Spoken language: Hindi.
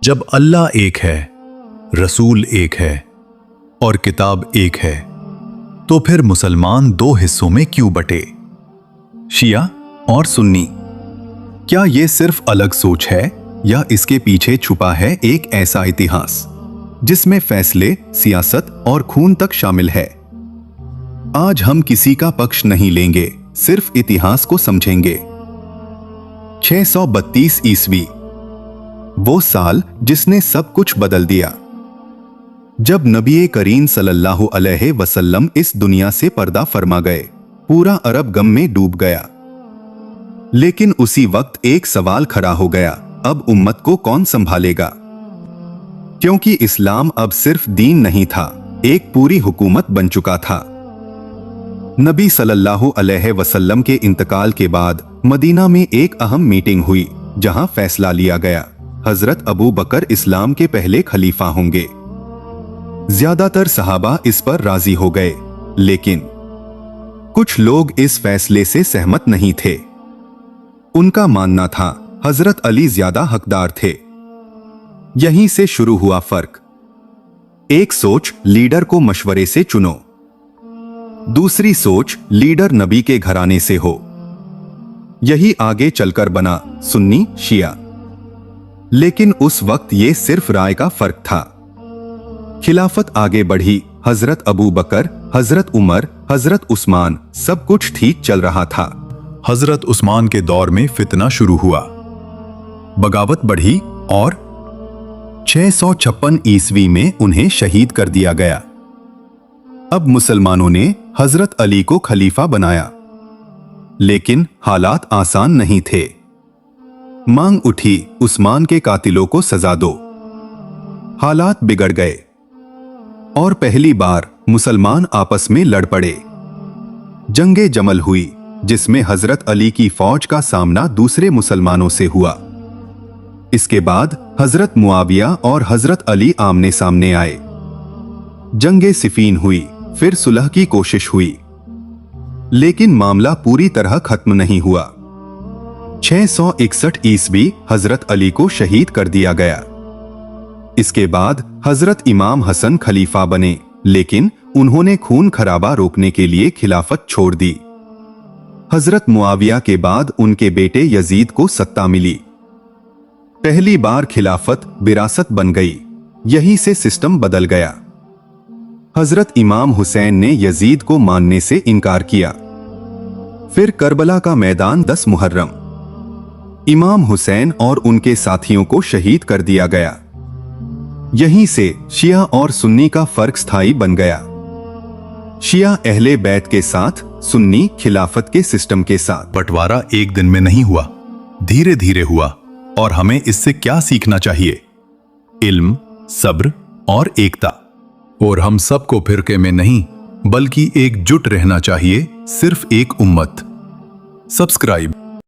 जब अल्लाह एक है, रसूल एक है और किताब एक है, तो फिर मुसलमान दो हिस्सों में क्यों बटे? शिया और सुन्नी। क्या यह सिर्फ अलग सोच है या इसके पीछे छुपा है एक ऐसा इतिहास जिसमें फैसले, सियासत और खून तक शामिल है? आज हम किसी का पक्ष नहीं लेंगे, सिर्फ इतिहास को समझेंगे। 632 ईस्वी, वो साल जिसने सब कुछ बदल दिया। जब नबी करीम सल्लल्लाहु अलैहि वसल्लम इस दुनिया से पर्दा फरमा गए, पूरा अरब गम में डूब गया। लेकिन उसी वक्त एक सवाल खड़ा हो गया, अब उम्मत को कौन संभालेगा? क्योंकि इस्लाम अब सिर्फ दीन नहीं था, एक पूरी हुकूमत बन चुका था। नबी सल्लल्लाहु अलैहि वसल्लम के इंतकाल के बाद मदीना में एक अहम मीटिंग हुई, जहां फैसला लिया गया, हजरत अबू बकर इस्लाम के पहले खलीफा होंगे। ज्यादातर सहाबा इस पर राजी हो गए, लेकिन कुछ लोग इस फैसले से सहमत नहीं थे। उनका मानना था हजरत अली ज्यादा हकदार थे। यहीं से शुरू हुआ फर्क। एक सोच, लीडर को मशवरे से चुनो। दूसरी सोच, लीडर नबी के घराने से हो। यही आगे चलकर बना सुन्नी शिया। लेकिन उस वक्त ये सिर्फ राय का फर्क था। खिलाफत आगे बढ़ी, हजरत अबू बकर, हजरत उमर, हजरत उस्मान, सब कुछ ठीक चल रहा था। हजरत उस्मान के दौर में फितना शुरू हुआ, बगावत बढ़ी और 656 ईस्वी में उन्हें शहीद कर दिया गया। अब मुसलमानों ने हजरत अली को खलीफा बनाया, लेकिन हालात आसान नहीं थे। मांग उठी, उस्मान के कातिलों को सजा दो। हालात बिगड़ गए और पहली बार मुसलमान आपस में लड़ पड़े। जंगे जमल हुई, जिसमें हजरत अली की फौज का सामना दूसरे मुसलमानों से हुआ। इसके बाद हजरत मुआविया और हजरत अली आमने सामने आए। जंगे सिफीन हुई, फिर सुलह की कोशिश हुई, लेकिन मामला पूरी तरह खत्म नहीं हुआ। 661 ईस्वी हजरत अली को शहीद कर दिया गया। इसके बाद हजरत इमाम हसन खलीफा बने, लेकिन उन्होंने खून खराबा रोकने के लिए खिलाफत छोड़ दी। हजरत मुआविया के बाद उनके बेटे यजीद को सत्ता मिली। पहली बार खिलाफत विरासत बन गई, यहीं से सिस्टम बदल गया। हजरत इमाम हुसैन ने यजीद को मानने से इनकार किया। फिर करबला का मैदान 10 मुहर्रम, इमाम हुसैन और उनके साथियों को शहीद कर दिया गया। यहीं से शिया और सुन्नी का फर्क स्थायी बन गया। शिया अहले बैत के साथ, सुन्नी खिलाफत के सिस्टम के साथ। बंटवारा एक दिन में नहीं हुआ, धीरे धीरे हुआ। और हमें इससे क्या सीखना चाहिए? इल्म, सब्र और एकता। और हम सबको फिरके में नहीं, बल्कि एकजुट रहना चाहिए, सिर्फ एक उम्मत। सब्सक्राइब।